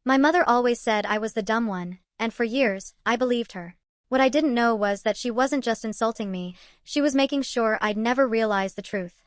My mother always said I was the dumb one, and for years, I believed her. What I didn't know was that she wasn't just insulting me, she was making sure I'd never realize the truth.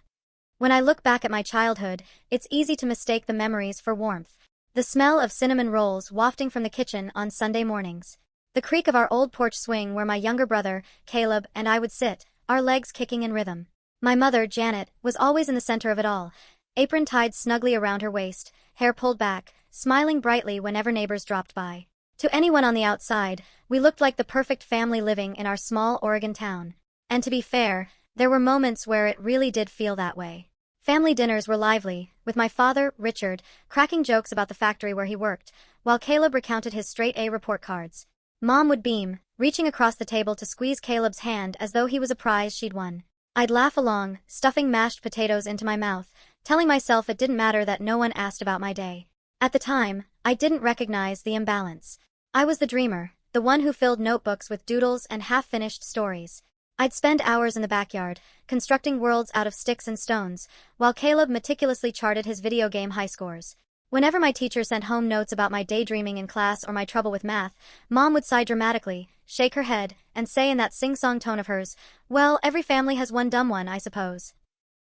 When I look back at my childhood, it's easy to mistake the memories for warmth. The smell of cinnamon rolls wafting from the kitchen on Sunday mornings. The creak of our old porch swing where my younger brother, Caleb, and I would sit, our legs kicking in rhythm. My mother, Janet, was always in the center of it all, apron tied snugly around her waist, hair pulled back, smiling brightly whenever neighbors dropped by. To anyone on the outside, we looked like the perfect family living in our small Oregon town. And to be fair, there were moments where it really did feel that way. Family dinners were lively, with my father, Richard, cracking jokes about the factory where he worked, while Caleb recounted his straight-A report cards. Mom would beam, reaching across the table to squeeze Caleb's hand as though he was a prize she'd won. I'd laugh along, stuffing mashed potatoes into my mouth, telling myself it didn't matter that no one asked about my day. At the time, I didn't recognize the imbalance. I was the dreamer, the one who filled notebooks with doodles and half-finished stories. I'd spend hours in the backyard, constructing worlds out of sticks and stones, while Caleb meticulously charted his video game high scores. Whenever my teacher sent home notes about my daydreaming in class or my trouble with math, Mom would sigh dramatically, shake her head, and say in that sing-song tone of hers, "Well, every family has one dumb one, I suppose."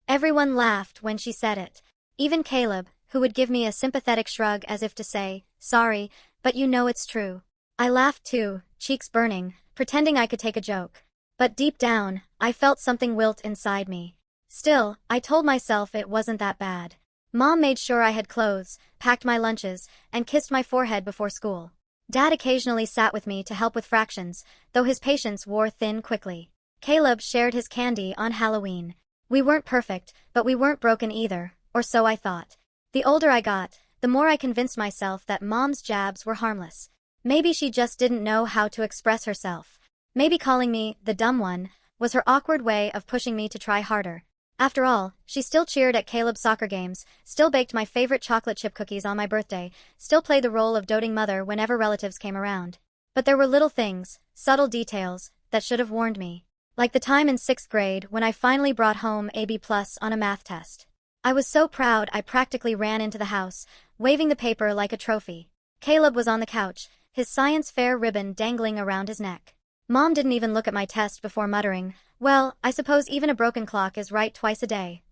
Everyone laughed when she said it. Even Caleb, who would give me a sympathetic shrug as if to say, "Sorry, but you know it's true." I laughed too, cheeks burning, pretending I could take a joke. But deep down, I felt something wilt inside me. Still, I told myself it wasn't that bad. Mom made sure I had clothes, packed my lunches, and kissed my forehead before school. Dad occasionally sat with me to help with fractions, though his patience wore thin quickly. Caleb shared his candy on Halloween. We weren't perfect, but we weren't broken either, or so I thought. The older I got, the more I convinced myself that Mom's jabs were harmless. Maybe she just didn't know how to express herself. Maybe calling me the dumb one was her awkward way of pushing me to try harder. After all, she still cheered at Caleb's soccer games, still baked my favorite chocolate chip cookies on my birthday, still played the role of doting mother whenever relatives came around. But there were little things, subtle details, that should have warned me. Like the time in 6th grade when I finally brought home a B+ on a math test. I was so proud I practically ran into the house, waving the paper like a trophy. Caleb was on the couch, his science fair ribbon dangling around his neck. Mom didn't even look at my test before muttering, "Well, I suppose even a broken clock is right twice a day."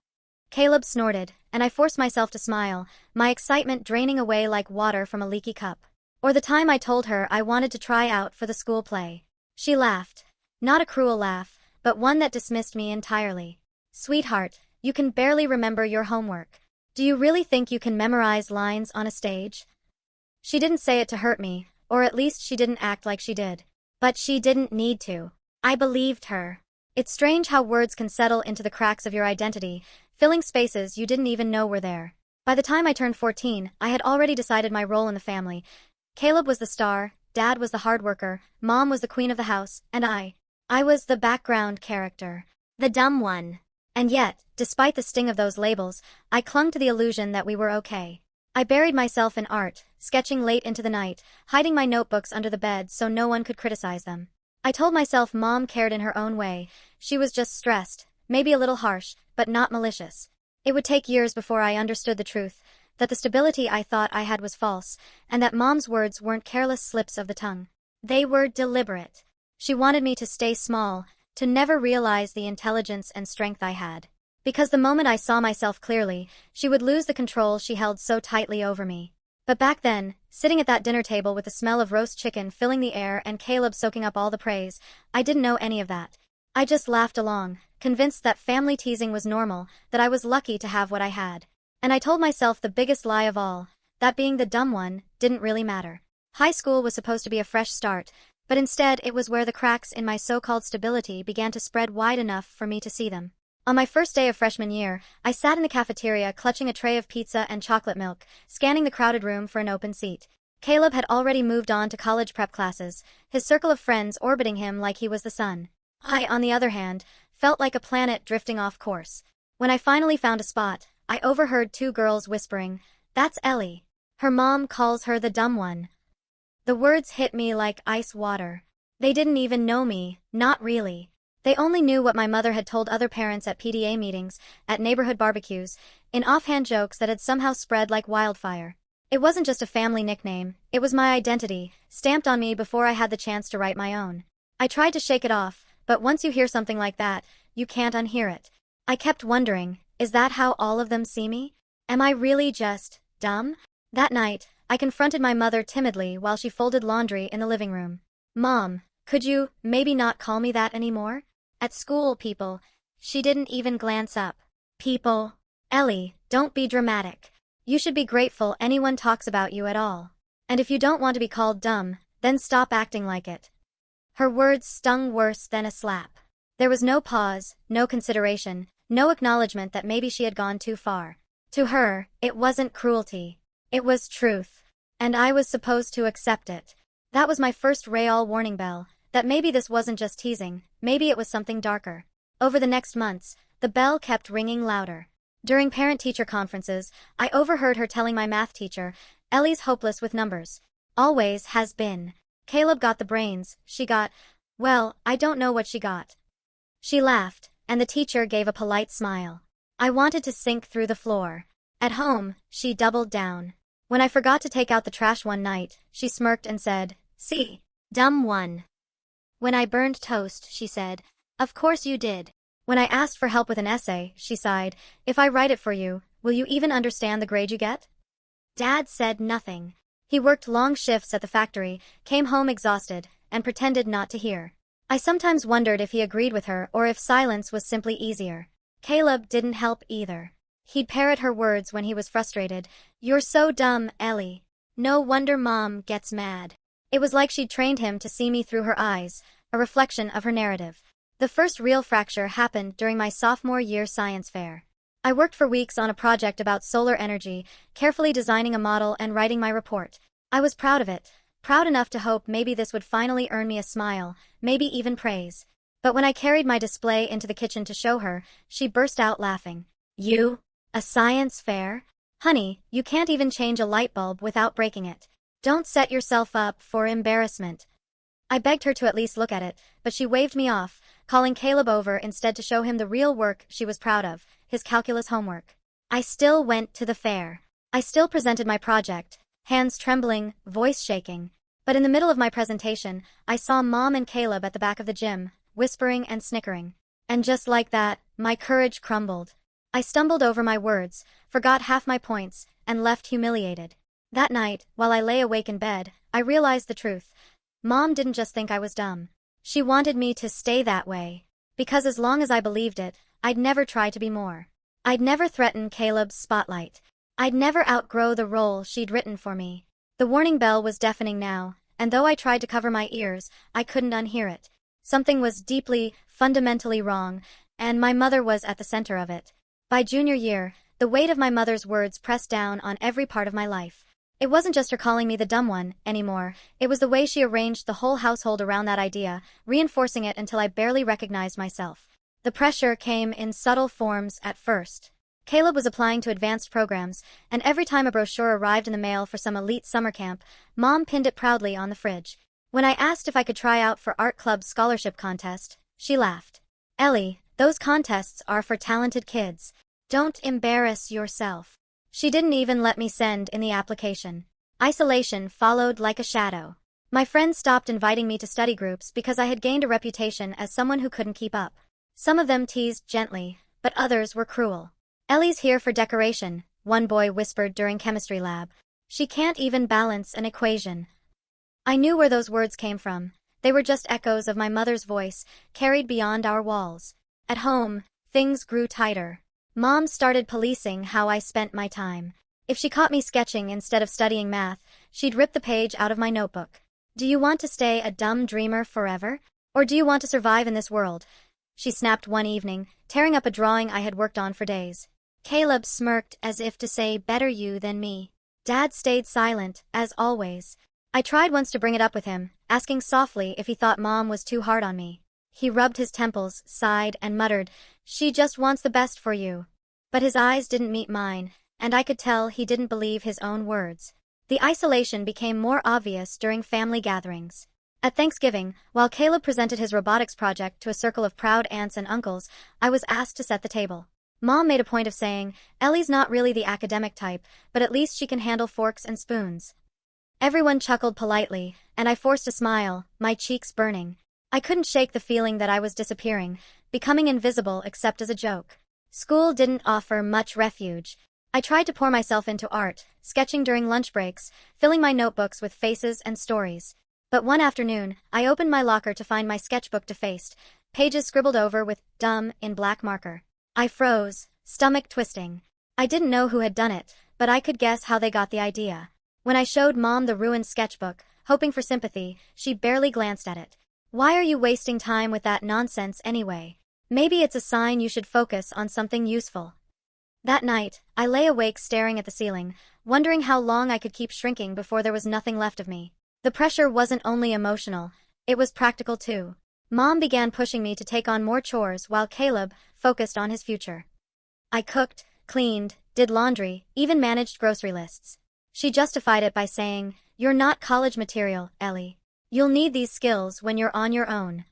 Caleb snorted, and I forced myself to smile, my excitement draining away like water from a leaky cup. Or the time I told her I wanted to try out for the school play. She laughed. Not a cruel laugh, but one that dismissed me entirely. "Sweetheart, you can barely remember your homework. Do you really think you can memorize lines on a stage?" She didn't say it to hurt me, or at least she didn't act like she did. But she didn't need to. I believed her. It's strange how words can settle into the cracks of your identity, filling spaces you didn't even know were there. By the time I turned 14, I had already decided my role in the family. Caleb was the star, Dad was the hard worker, Mom was the queen of the house, and I was the background character. The dumb one. And yet, despite the sting of those labels, I clung to the illusion that we were okay. I buried myself in art, sketching late into the night, hiding my notebooks under the bed so no one could criticize them. I told myself Mom cared in her own way, she was just stressed, maybe a little harsh, but not malicious. It would take years before I understood the truth, that the stability I thought I had was false, and that Mom's words weren't careless slips of the tongue. They were deliberate. She wanted me to stay small, to never realize the intelligence and strength I had. Because the moment I saw myself clearly, she would lose the control she held so tightly over me. But back then, sitting at that dinner table with the smell of roast chicken filling the air and Caleb soaking up all the praise, I didn't know any of that. I just laughed along, convinced that family teasing was normal, that I was lucky to have what I had. And I told myself the biggest lie of all, that being the dumb one didn't really matter. High school was supposed to be a fresh start, but instead it was where the cracks in my so-called stability began to spread wide enough for me to see them. On my first day of freshman year, I sat in the cafeteria clutching a tray of pizza and chocolate milk, scanning the crowded room for an open seat. Caleb had already moved on to college prep classes, his circle of friends orbiting him like he was the sun. I, on the other hand, felt like a planet drifting off course. When I finally found a spot, I overheard two girls whispering, "That's Ellie. Her mom calls her the dumb one." The words hit me like ice water. They didn't even know me, not really. They only knew what my mother had told other parents at PTA meetings, at neighborhood barbecues, in offhand jokes that had somehow spread like wildfire. It wasn't just a family nickname, it was my identity, stamped on me before I had the chance to write my own. I tried to shake it off, but once you hear something like that, you can't unhear it. I kept wondering, is that how all of them see me? Am I really just dumb? That night, I confronted my mother timidly while she folded laundry in the living room. Mom, could you maybe not call me that anymore? At school, people. She didn't even glance up. People. Ellie, don't be dramatic. You should be grateful anyone talks about you at all. And if you don't want to be called dumb, then stop acting like it. Her words stung worse than a slap. There was no pause, no consideration, no acknowledgement that maybe she had gone too far. To her, it wasn't cruelty. It was truth. And I was supposed to accept it. That was my first real warning bell, that maybe this wasn't just teasing, maybe it was something darker. Over the next months, the bell kept ringing louder. During parent-teacher conferences, I overheard her telling my math teacher, Ellie's hopeless with numbers. Always has been. Caleb got the brains, she got, well, I don't know what she got. She laughed, and the teacher gave a polite smile. I wanted to sink through the floor. At home, she doubled down. When I forgot to take out the trash one night, she smirked and said, "See, dumb one." When I burned toast, she said, "Of course you did." When I asked for help with an essay, she sighed, "If I write it for you, will you even understand the grade you get?" Dad said nothing. He worked long shifts at the factory, came home exhausted, and pretended not to hear. I sometimes wondered if he agreed with her or if silence was simply easier. Caleb didn't help either. He'd parrot her words when he was frustrated. "You're so dumb, Ellie. No wonder Mom gets mad." It was like she'd trained him to see me through her eyes, a reflection of her narrative. The first real fracture happened during my sophomore year science fair. I worked for weeks on a project about solar energy, carefully designing a model and writing my report. I was proud of it, proud enough to hope maybe this would finally earn me a smile, maybe even praise. But when I carried my display into the kitchen to show her, she burst out laughing. "You? A science fair? Honey, you can't even change a light bulb without breaking it. Don't set yourself up for embarrassment." I begged her to at least look at it, but she waved me off, calling Caleb over instead to show him the real work she was proud of, his calculus homework. I still went to the fair. I still presented my project, hands trembling, voice shaking. But in the middle of my presentation, I saw Mom and Caleb at the back of the gym, whispering and snickering. And just like that, my courage crumbled. I stumbled over my words, forgot half my points, and left humiliated. That night, while I lay awake in bed, I realized the truth. Mom didn't just think I was dumb. She wanted me to stay that way. Because as long as I believed it, I'd never try to be more. I'd never threaten Caleb's spotlight. I'd never outgrow the role she'd written for me. The warning bell was deafening now, and though I tried to cover my ears, I couldn't unhear it. Something was deeply, fundamentally wrong, and my mother was at the center of it. By junior year, the weight of my mother's words pressed down on every part of my life. It wasn't just her calling me the dumb one anymore, it was the way she arranged the whole household around that idea, reinforcing it until I barely recognized myself. The pressure came in subtle forms at first. Caleb was applying to advanced programs, and every time a brochure arrived in the mail for some elite summer camp, Mom pinned it proudly on the fridge. When I asked if I could try out for Art Club's scholarship contest, she laughed. "Ellie, those contests are for talented kids. Don't embarrass yourself." She didn't even let me send in the application. Isolation followed like a shadow. My friends stopped inviting me to study groups because I had gained a reputation as someone who couldn't keep up. Some of them teased gently, but others were cruel. "Ellie's here for decoration," one boy whispered during chemistry lab. "She can't even balance an equation." I knew where those words came from. They were just echoes of my mother's voice, carried beyond our walls. At home, things grew tighter. Mom started policing how I spent my time. If she caught me sketching instead of studying math, she'd rip the page out of my notebook. "Do you want to stay a dumb dreamer forever? Or do you want to survive in this world?" she snapped one evening, tearing up a drawing I had worked on for days. Caleb smirked as if to say, "Better you than me." Dad stayed silent, as always. I tried once to bring it up with him, asking softly if he thought Mom was too hard on me. He rubbed his temples, sighed, and muttered, "She just wants the best for you." But his eyes didn't meet mine, and I could tell he didn't believe his own words. The isolation became more obvious during family gatherings. At Thanksgiving, while Caleb presented his robotics project to a circle of proud aunts and uncles, I was asked to set the table. Mom made a point of saying, Ellie's not really the academic type, but at least she can handle forks and spoons. Everyone chuckled politely, and I forced a smile, my cheeks burning. I couldn't shake the feeling that I was disappearing, becoming invisible except as a joke. School didn't offer much refuge. I tried to pour myself into art, sketching during lunch breaks, filling my notebooks with faces and stories. But one afternoon, I opened my locker to find my sketchbook defaced, pages scribbled over with "dumb" in black marker. I froze, stomach twisting. I didn't know who had done it, but I could guess how they got the idea. When I showed Mom the ruined sketchbook, hoping for sympathy, she barely glanced at it. Why are you wasting time with that nonsense anyway? Maybe it's a sign you should focus on something useful. That night, I lay awake staring at the ceiling, wondering how long I could keep shrinking before there was nothing left of me. The pressure wasn't only emotional, it was practical too. Mom began pushing me to take on more chores while Caleb focused on his future. I cooked, cleaned, did laundry, even managed grocery lists. She justified it by saying, "You're not college material, Ellie. You'll need these skills when you're on your own."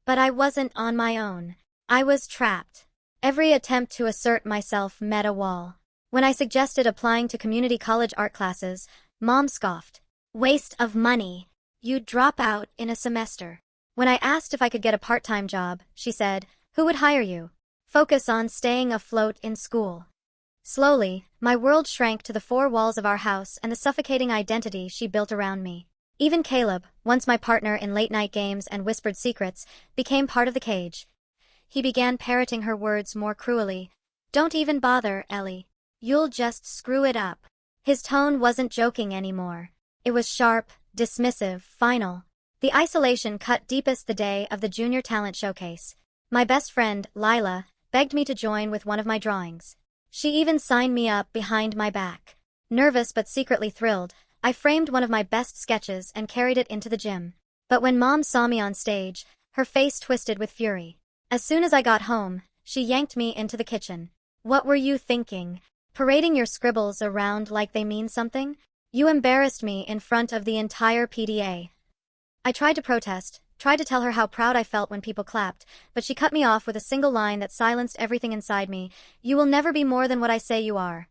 But I wasn't on my own. I was trapped. Every attempt to assert myself met a wall. When I suggested applying to community college art classes, Mom scoffed. "Waste of money. You'd drop out in a semester." When I asked if I could get a part-time job, she said, "Who would hire you? Focus on staying afloat in school." Slowly, my world shrank to the four walls of our house and the suffocating identity she built around me. Even Caleb, once my partner in late-night games and whispered secrets, became part of the cage. He began parroting her words more cruelly. "Don't even bother, Ellie. You'll just screw it up." His tone wasn't joking anymore. It was sharp, dismissive, final. The isolation cut deepest the day of the junior talent showcase. My best friend, Lila, begged me to join with one of my drawings. She even signed me up behind my back. Nervous but secretly thrilled, I framed one of my best sketches and carried it into the gym. But when Mom saw me on stage, her face twisted with fury. As soon as I got home, she yanked me into the kitchen. "What were you thinking? Parading your scribbles around like they mean something? You embarrassed me in front of the entire PDA." I tried to protest, tried to tell her how proud I felt when people clapped, but she cut me off with a single line that silenced everything inside me. "You will never be more than what I say you are."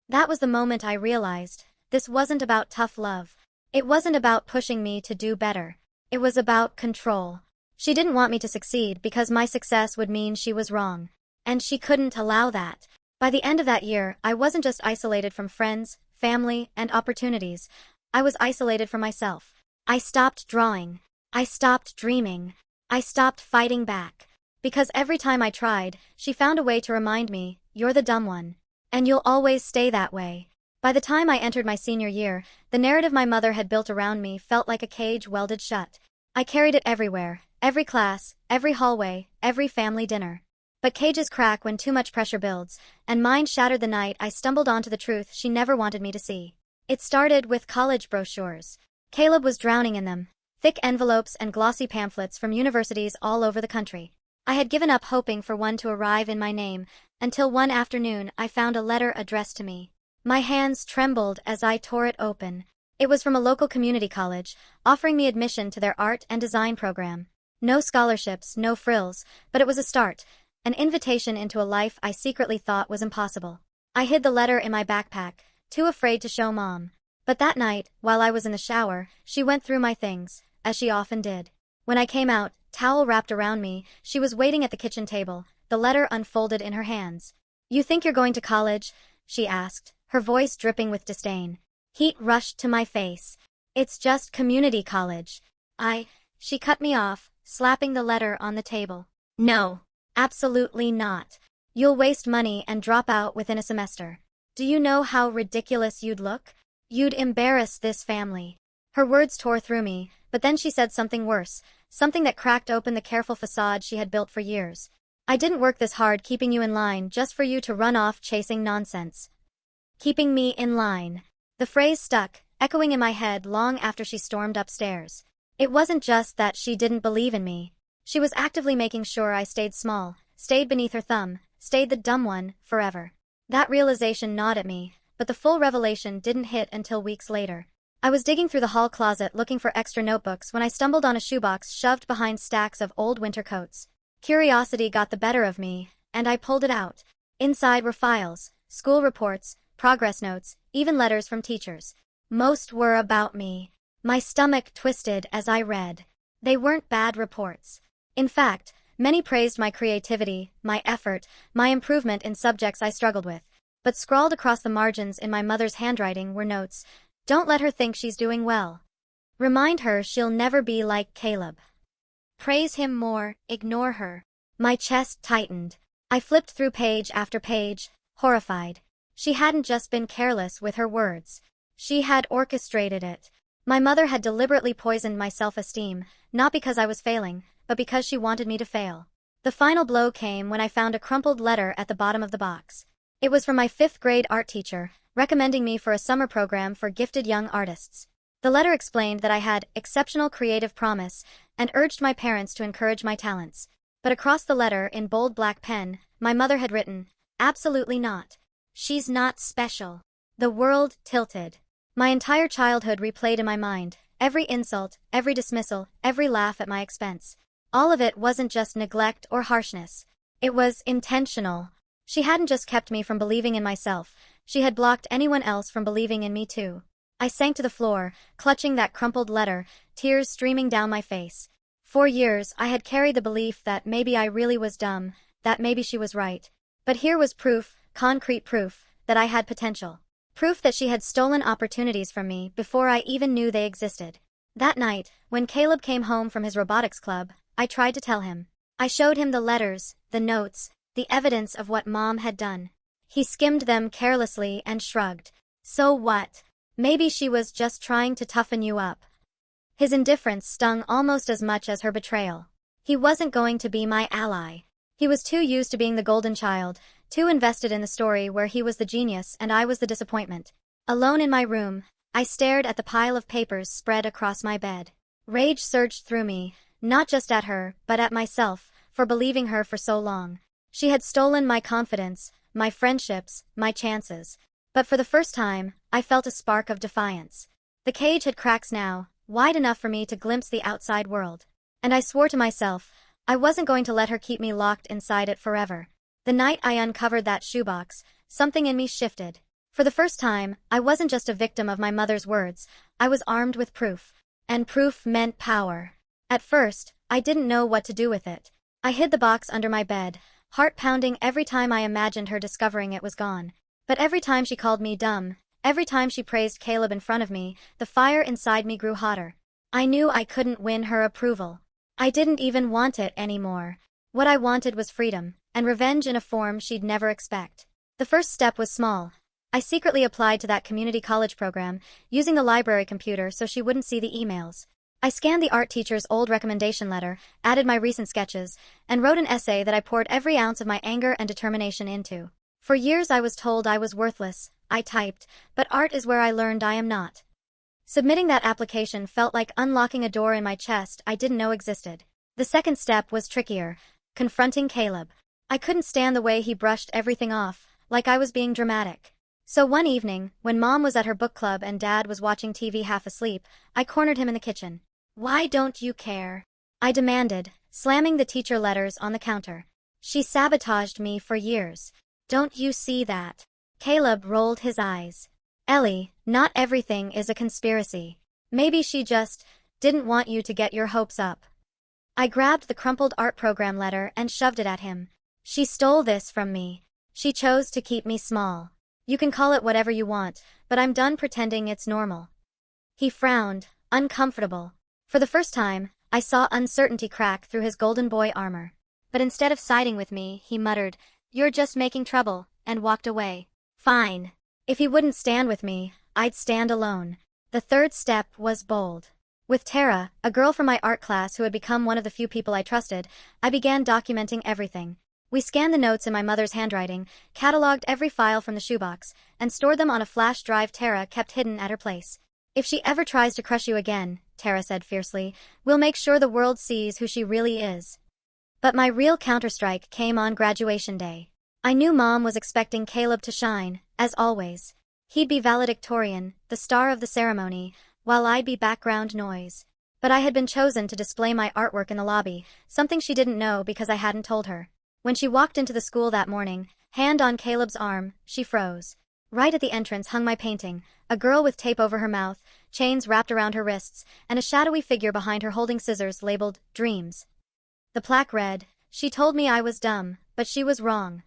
That was the moment I realized, this wasn't about tough love. It wasn't about pushing me to do better. It was about control. She didn't want me to succeed because my success would mean she was wrong. And she couldn't allow that. By the end of that year, I wasn't just isolated from friends, family, and opportunities. I was isolated from myself. I stopped drawing. I stopped dreaming. I stopped fighting back. Because every time I tried, she found a way to remind me, "You're the dumb one. And you'll always stay that way." By the time I entered my senior year, the narrative my mother had built around me felt like a cage welded shut. I carried it everywhere, every class, every hallway, every family dinner. But cages crack when too much pressure builds, and mine shattered the night I stumbled onto the truth she never wanted me to see. It started with college brochures. Caleb was drowning in them. Thick envelopes and glossy pamphlets from universities all over the country. I had given up hoping for one to arrive in my name, until one afternoon I found a letter addressed to me. My hands trembled as I tore it open. It was from a local community college, offering me admission to their art and design program. No scholarships, no frills, but it was a start, an invitation into a life I secretly thought was impossible. I hid the letter in my backpack, too afraid to show Mom. But that night, while I was in the shower, she went through my things, as she often did. When I came out, towel wrapped around me, she was waiting at the kitchen table, the letter unfolded in her hands. "You think you're going to college?" she asked, her voice dripping with disdain. Heat rushed to my face. "It's just community college." She cut me off, slapping the letter on the table. "No, absolutely not. You'll waste money and drop out within a semester. Do you know how ridiculous you'd look? You'd embarrass this family." Her words tore through me, but then she said something worse, something that cracked open the careful facade she had built for years. "I didn't work this hard keeping you in line just for you to run off chasing nonsense." Keeping me in line. The phrase stuck, echoing in my head long after she stormed upstairs. It wasn't just that she didn't believe in me. She was actively making sure I stayed small, stayed beneath her thumb, stayed the dumb one, forever. That realization gnawed at me, but the full revelation didn't hit until weeks later. I was digging through the hall closet looking for extra notebooks when I stumbled on a shoebox shoved behind stacks of old winter coats. Curiosity got the better of me, and I pulled it out. Inside were files, school reports, progress notes, even letters from teachers. Most were about me. My stomach twisted as I read. They weren't bad reports. In fact, many praised my creativity, my effort, my improvement in subjects I struggled with. But scrawled across the margins in my mother's handwriting were notes. Don't let her think she's doing well. Remind her she'll never be like Caleb. Praise him more, ignore her. My chest tightened. I flipped through page after page, horrified. She hadn't just been careless with her words. She had orchestrated it. My mother had deliberately poisoned my self-esteem, not because I was failing, but because she wanted me to fail. The final blow came when I found a crumpled letter at the bottom of the box. It was from my 5th grade art teacher, recommending me for a summer program for gifted young artists. The letter explained that I had exceptional creative promise and urged my parents to encourage my talents. But across the letter, in bold black pen, my mother had written, "Absolutely not. She's not special." The world tilted. My entire childhood replayed in my mind, every insult, every dismissal, every laugh at my expense. All of it wasn't just neglect or harshness. It was intentional. She hadn't just kept me from believing in myself, she had blocked anyone else from believing in me too. I sank to the floor, clutching that crumpled letter, tears streaming down my face. For years, I had carried the belief that maybe I really was dumb, that maybe she was right. But here was proof, concrete proof, that I had potential. Proof that she had stolen opportunities from me before I even knew they existed. That night, when Caleb came home from his robotics club, I tried to tell him. I showed him the letters, the notes, the evidence of what Mom had done. He skimmed them carelessly and shrugged. So what? Maybe she was just trying to toughen you up. His indifference stung almost as much as her betrayal. He wasn't going to be my ally. He was too used to being the golden child, too invested in the story where he was the genius and I was the disappointment. Alone in my room, I stared at the pile of papers spread across my bed. Rage surged through me, not just at her, but at myself, for believing her for so long. She had stolen my confidence, my friendships, my chances. But for the first time, I felt a spark of defiance. The cage had cracks now, wide enough for me to glimpse the outside world. And I swore to myself, I wasn't going to let her keep me locked inside it forever. The night I uncovered that shoebox, something in me shifted. For the first time, I wasn't just a victim of my mother's words, I was armed with proof. And proof meant power. At first, I didn't know what to do with it. I hid the box under my bed, heart pounding every time I imagined her discovering it was gone. But every time she called me dumb, every time she praised Caleb in front of me, the fire inside me grew hotter. I knew I couldn't win her approval. I didn't even want it anymore. What I wanted was freedom, and revenge in a form she'd never expect. The first step was small. I secretly applied to that community college program, using the library computer so she wouldn't see the emails. I scanned the art teacher's old recommendation letter, added my recent sketches, and wrote an essay that I poured every ounce of my anger and determination into. For years I was told I was worthless, I typed, but art is where I learned I am not. Submitting that application felt like unlocking a door in my chest I didn't know existed. The second step was trickier, confronting Caleb. I couldn't stand the way he brushed everything off, like I was being dramatic. So one evening, when Mom was at her book club and Dad was watching TV half asleep, I cornered him in the kitchen. "Why don't you care?" I demanded, slamming the teacher letters on the counter. "She sabotaged me for years. Don't you see that?" Caleb rolled his eyes. "Ellie, not everything is a conspiracy. Maybe she just didn't want you to get your hopes up." I grabbed the crumpled art program letter and shoved it at him. "She stole this from me. She chose to keep me small. You can call it whatever you want, but I'm done pretending it's normal." He frowned, uncomfortable. For the first time, I saw uncertainty crack through his golden boy armor. But instead of siding with me, he muttered, "You're just making trouble," and walked away. Fine. If he wouldn't stand with me, I'd stand alone. The third step was bold. With Tara, a girl from my art class who had become one of the few people I trusted, I began documenting everything. We scanned the notes in my mother's handwriting, cataloged every file from the shoebox, and stored them on a flash drive Tara kept hidden at her place. "If she ever tries to crush you again," Tara said fiercely, "we'll make sure the world sees who she really is." But my real counterstrike came on graduation day. I knew Mom was expecting Caleb to shine, as always. He'd be valedictorian, the star of the ceremony, while I'd be background noise. But I had been chosen to display my artwork in the lobby, something she didn't know because I hadn't told her. When she walked into the school that morning, Hand on Caleb's arm, she froze. Right at the entrance hung my painting, a girl with tape over her mouth, chains wrapped around her wrists, and a shadowy figure behind her holding scissors labeled, Dreams. The plaque read, "She told me I was dumb, but she was wrong."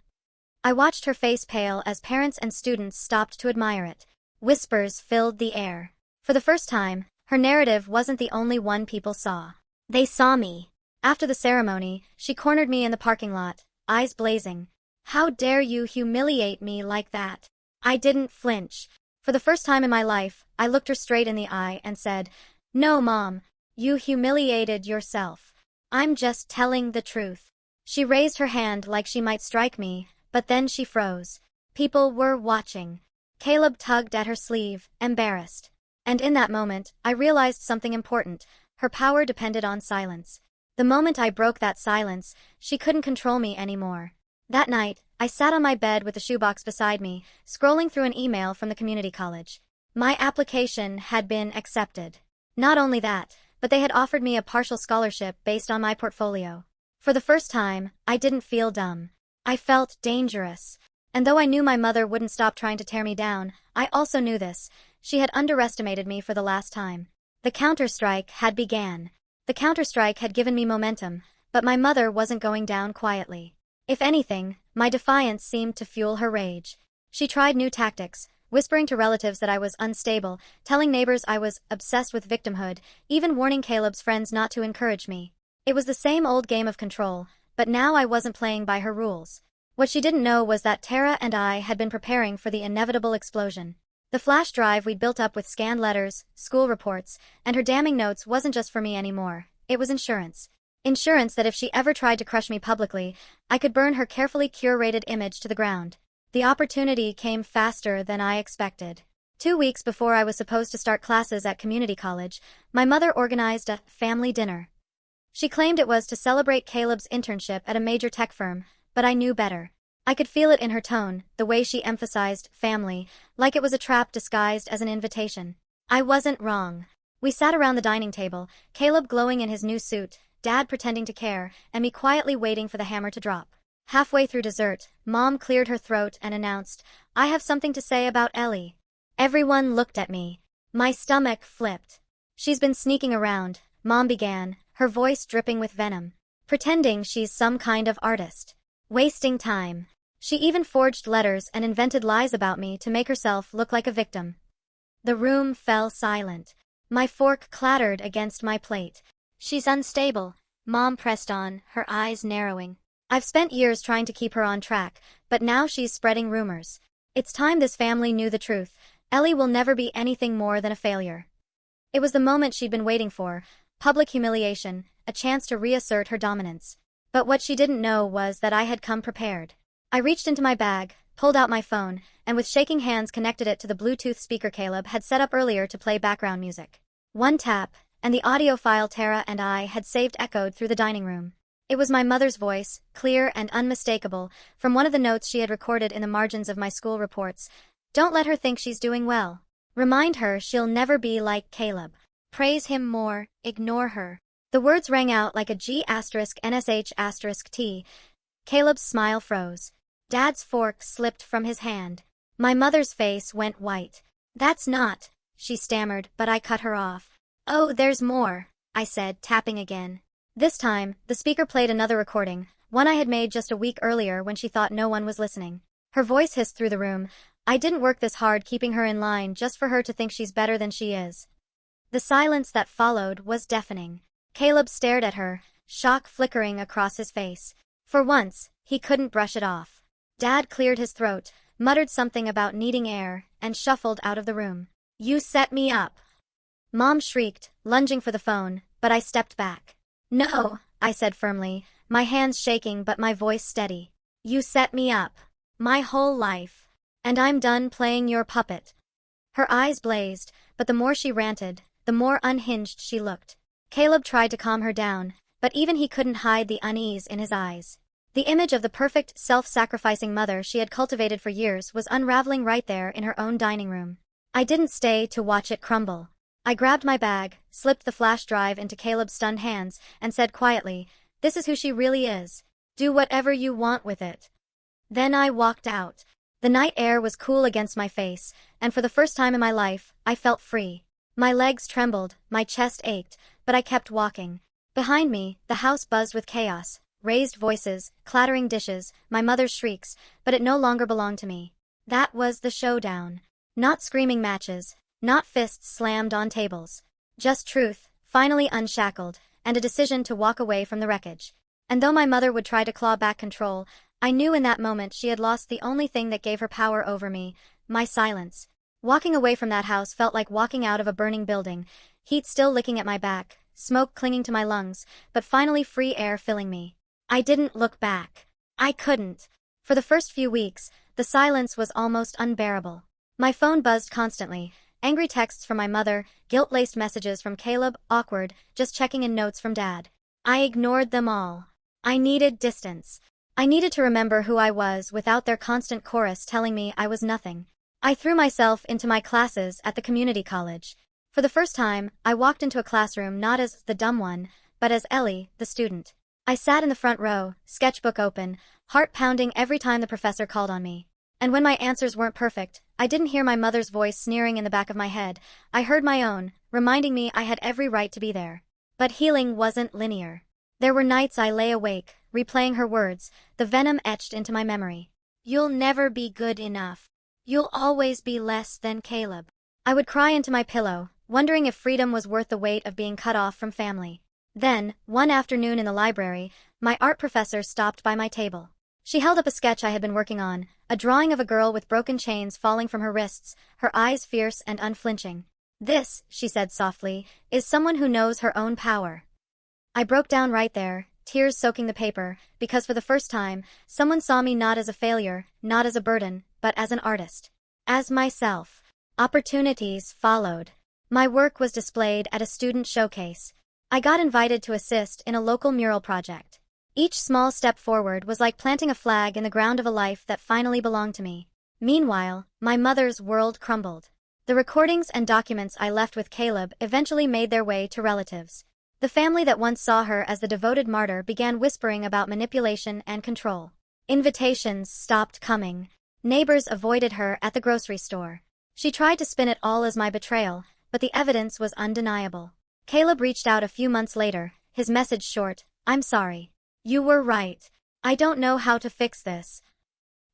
I watched her face pale as parents and students stopped to admire it. Whispers filled the air. For the first time, her narrative wasn't the only one people saw. They saw me. After the ceremony, she cornered me in the parking lot, eyes blazing. "How dare you humiliate me like that?" I didn't flinch. For the first time in my life, I looked her straight in the eye and said, "No, Mom, you humiliated yourself. I'm just telling the truth." She raised her hand like she might strike me, but then she froze. People were watching. Caleb tugged at her sleeve, embarrassed. And in that moment, I realized something important. Her power depended on silence. The moment I broke that silence, she couldn't control me anymore. That night, I sat on my bed with the shoebox beside me, scrolling through an email from the community college. My application had been accepted. Not only that, but they had offered me a partial scholarship based on my portfolio. For the first time, I didn't feel dumb. I felt dangerous. And though I knew my mother wouldn't stop trying to tear me down, I also knew this. She had underestimated me for the last time. The counterstrike had began. The counterstrike had given me momentum, but my mother wasn't going down quietly. If anything, my defiance seemed to fuel her rage. She tried new tactics, whispering to relatives that I was unstable, telling neighbors I was obsessed with victimhood, even warning Caleb's friends not to encourage me. It was the same old game of control, but now I wasn't playing by her rules. What she didn't know was that Tara and I had been preparing for the inevitable explosion. The flash drive we'd built up with scanned letters, school reports, and her damning notes wasn't just for me anymore. It was insurance. Insurance that if she ever tried to crush me publicly, I could burn her carefully curated image to the ground. The opportunity came faster than I expected. 2 weeks before I was supposed to start classes at community college, my mother organized a family dinner. She claimed it was to celebrate Caleb's internship at a major tech firm, but I knew better. I could feel it in her tone, the way she emphasized family, like it was a trap disguised as an invitation. I wasn't wrong. We sat around the dining table, Caleb glowing in his new suit, Dad pretending to care, and me quietly waiting for the hammer to drop. Halfway through dessert, Mom cleared her throat and announced, "I have something to say about Ellie." Everyone looked at me. My stomach flipped. "She's been sneaking around," Mom began, her voice dripping with venom. "Pretending she's some kind of artist. Wasting time. She even forged letters and invented lies about me to make herself look like a victim." The room fell silent. My fork clattered against my plate. "She's unstable," Mom pressed on, her eyes narrowing. "I've spent years trying to keep her on track, but now she's spreading rumors. It's time this family knew the truth. Ellie will never be anything more than a failure." It was the moment she'd been waiting for, public humiliation, a chance to reassert her dominance. But what she didn't know was that I had come prepared. I reached into my bag, pulled out my phone, and with shaking hands connected it to the Bluetooth speaker Caleb had set up earlier to play background music. One tap, and the audio file Tara and I had saved echoed through the dining room. It was my mother's voice, clear and unmistakable, from one of the notes she had recorded in the margins of my school reports. "Don't let her think she's doing well. Remind her she'll never be like Caleb. Praise him more, ignore her." The words rang out like a G*NSH*T. Caleb's smile froze. Dad's fork slipped from his hand. My mother's face went white. "That's not," she stammered, but I cut her off. "Oh, there's more," I said, tapping again. This time, the speaker played another recording, one I had made just a week earlier when she thought no one was listening. Her voice hissed through the room. "I didn't work this hard keeping her in line just for her to think she's better than she is." The silence that followed was deafening. Caleb stared at her, shock flickering across his face. For once, he couldn't brush it off. Dad cleared his throat, muttered something about needing air, and shuffled out of the room. "You set me up." Mom shrieked, lunging for the phone, but I stepped back. "No," I said firmly, my hands shaking but my voice steady. "You set me up. My whole life. And I'm done playing your puppet." Her eyes blazed, but the more she ranted, the more unhinged she looked. Caleb tried to calm her down, but even he couldn't hide the unease in his eyes. The image of the perfect, self-sacrificing mother she had cultivated for years was unraveling right there in her own dining room. I didn't stay to watch it crumble. I grabbed my bag, slipped the flash drive into Caleb's stunned hands, and said quietly, "This is who she really is. Do whatever you want with it." Then I walked out. The night air was cool against my face, and for the first time in my life, I felt free. My legs trembled, my chest ached, but I kept walking. Behind me, the house buzzed with chaos, raised voices, clattering dishes, my mother's shrieks, but it no longer belonged to me. That was the showdown. Not screaming matches, not fists slammed on tables. Just truth, finally unshackled, and a decision to walk away from the wreckage. And though my mother would try to claw back control, I knew in that moment she had lost the only thing that gave her power over me, my silence. Walking away from that house felt like walking out of a burning building, heat still licking at my back, smoke clinging to my lungs, but finally free air filling me. I didn't look back. I couldn't. For the first few weeks, the silence was almost unbearable. My phone buzzed constantly, angry texts from my mother, guilt-laced messages from Caleb, awkward, just checking in notes from Dad. I ignored them all. I needed distance. I needed to remember who I was without their constant chorus telling me I was nothing. I threw myself into my classes at the community college. For the first time, I walked into a classroom not as the dumb one, but as Ellie, the student. I sat in the front row, sketchbook open, heart pounding every time the professor called on me. And when my answers weren't perfect, I didn't hear my mother's voice sneering in the back of my head. I heard my own, reminding me I had every right to be there. But healing wasn't linear. There were nights I lay awake, replaying her words, the venom etched into my memory. You'll never be good enough. You'll always be less than Caleb. I would cry into my pillow, wondering if freedom was worth the weight of being cut off from family. Then, one afternoon in the library, my art professor stopped by my table. She held up a sketch I had been working on, a drawing of a girl with broken chains falling from her wrists, her eyes fierce and unflinching. This, she said softly, is someone who knows her own power. I broke down right there, tears soaking the paper, because for the first time, someone saw me not as a failure, not as a burden, but as an artist. As myself. Opportunities followed. My work was displayed at a student showcase. I got invited to assist in a local mural project. Each small step forward was like planting a flag in the ground of a life that finally belonged to me. Meanwhile, my mother's world crumbled. The recordings and documents I left with Caleb eventually made their way to relatives. The family that once saw her as the devoted martyr began whispering about manipulation and control. Invitations stopped coming. Neighbors avoided her at the grocery store. She tried to spin it all as my betrayal, but the evidence was undeniable. Caleb reached out a few months later, his message short, "I'm sorry. You were right. I don't know how to fix this."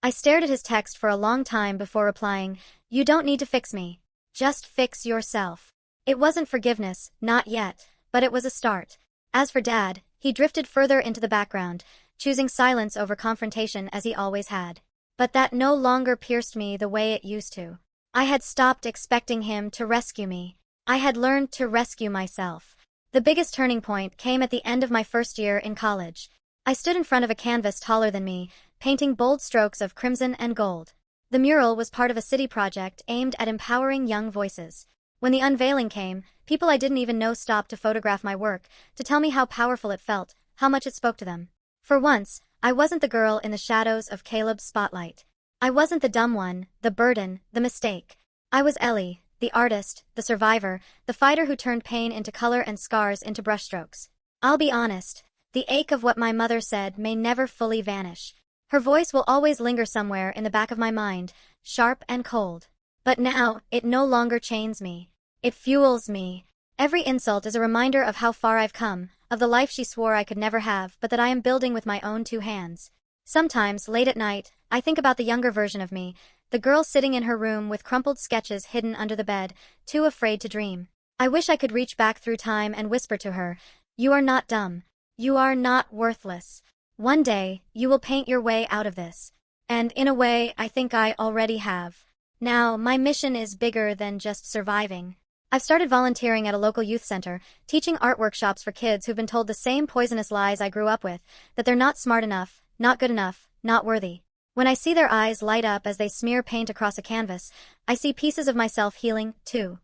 I stared at his text for a long time before replying, "You don't need to fix me. Just fix yourself." It wasn't forgiveness, not yet, but it was a start. As for Dad, he drifted further into the background, choosing silence over confrontation as he always had. But that no longer pierced me the way it used to. I had stopped expecting him to rescue me. I had learned to rescue myself. The biggest turning point came at the end of my first year in college. I stood in front of a canvas taller than me, painting bold strokes of crimson and gold. The mural was part of a city project aimed at empowering young voices. When the unveiling came, people I didn't even know stopped to photograph my work, to tell me how powerful it felt, how much it spoke to them. For once, I wasn't the girl in the shadows of Caleb's spotlight. I wasn't the dumb one, the burden, the mistake. I was Ellie, the artist, the survivor, the fighter who turned pain into color and scars into brushstrokes. I'll be honest, the ache of what my mother said may never fully vanish. Her voice will always linger somewhere in the back of my mind, sharp and cold. But now, it no longer chains me. It fuels me. Every insult is a reminder of how far I've come, of the life she swore I could never have, but that I am building with my own 2 hands. Sometimes, late at night, I think about the younger version of me, the girl sitting in her room with crumpled sketches hidden under the bed, too afraid to dream. I wish I could reach back through time and whisper to her, "You are not dumb. You are not worthless. One day, you will paint your way out of this." And in a way, I think I already have. Now, my mission is bigger than just surviving. I've started volunteering at a local youth center, teaching art workshops for kids who've been told the same poisonous lies I grew up with, that they're not smart enough, not good enough, not worthy. When I see their eyes light up as they smear paint across a canvas, I see pieces of myself healing, too.